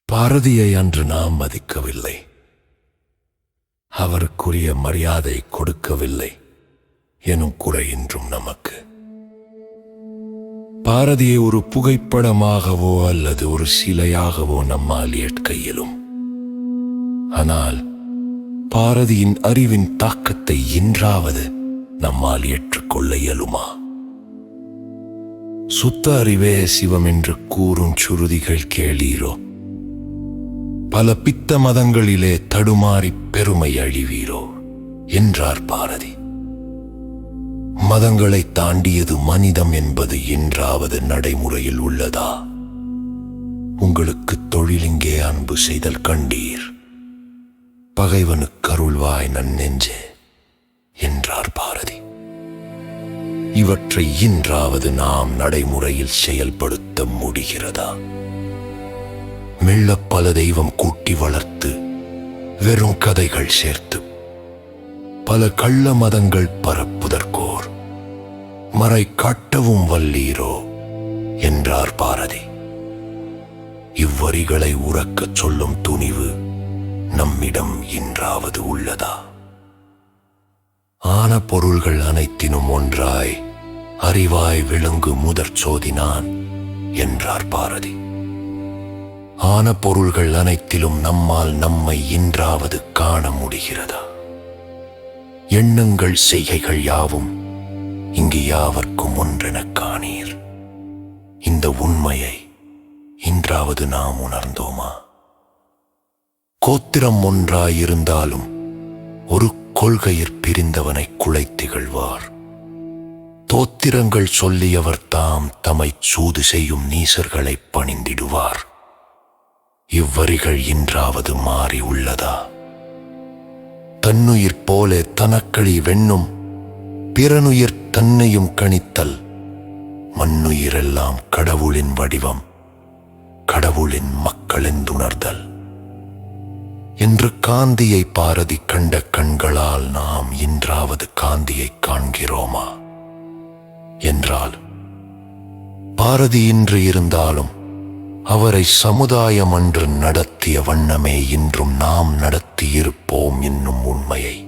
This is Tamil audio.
பாரதியை அன்று நாம் மதிக்கவில்லை, அவருக்குரிய மரியாதை கொடுக்கவில்லை எனும் குறை இன்றும் நமக்கு. பாரதியை ஒரு புகைப்படமாகவோ அல்லது ஒரு சிலையாகவோ நம்மால் ஏற்க இயலும். ஆனால் பாரதியின் அறிவின் தாக்கத்தை இன்றாவது நம்மால் ஏற்றுக்கொள்ள இயலுமா? சுத்த அறிவே சிவம் என்று கூறும் சுருதிகள் கேளீரோ? பல பித்த மதங்களிலே தடுமாறி பெருமை அழிவீரோ என்றார் பாரதி. மதங்களை தாண்டியது மனிதம் என்பது இன்றாவது நடைமுறையில் உள்ளதா? உங்களுக்கு தொழிலிங்கே அன்பு செய்தல் கண்டீர், பகைவனுக்கு அருள்வாய் நன்னெஞ்சே என்றார் பாரதி. இவற்றை இன்றாவது நாம் நடைமுறையில் செயல்படுத்த முடிகிறதா? மெல்ல பல தெய்வம் கூட்டி வளர்த்து வெறும் கதைகள் சேர்த்து பல கள்ள மதங்கள் பரப்புதற்கோர் மறை காட்டவும் வல்லீரோ என்றார் பாரதி. இவ்வரிகளை உறக்கச் சொல்லும் துணிவு நம்மிடம் இன்றாவது உள்ளதா? ஆன பொருள்கள் அனைத்தினும் ஒன்றாய் அறிவாய் விளங்கு முதற் சோதினான் என்றார் பாரதி. ஆன பொருள்கள் அனைத்திலும் நம்மால் நம்மை இன்றாவது காண முடிகிறதா? எண்ணங்கள் செய்கைகள் யாவும் இங்கு யாவர்க்கும் ஒன்றெனக் காணீர். இந்த உண்மையை இன்றாவது நாம் உணர்ந்தோமா? கோத்திரம் ஒன்றாயிருந்தாலும் ஒரு கொள்கையிற் பிரிந்தவனை குலைத் திகழ்வார். தோத்திரங்கள் சொல்லியவர் தாம் தம்மை சூது செய்யும் நீசர்களை பணிந்திடுவார். இவ்வரிகள் இன்றாவது மாறி உள்ளதா? தன்னுயிர் போல தனக்களி வெண்ணும் பிறனுயிர் தன்னையும் கணித்தல், மண்ணுயிரெல்லாம் கடவுளின் வடிவம், கடவுளின் மக்களெந்துணர்தல் என்று காந்தியை பாரதி கண்ட கண்களால் நாம் இன்றாவது காந்தியை காண்கிறோமா என்றால், பாரதி இன்று இருந்தாலும் அவரை சமுதாயம் அன்று நடத்திய வண்ணமே இன்றும் நாம் நடத்தியிருப்போம் என்னும் உண்மையை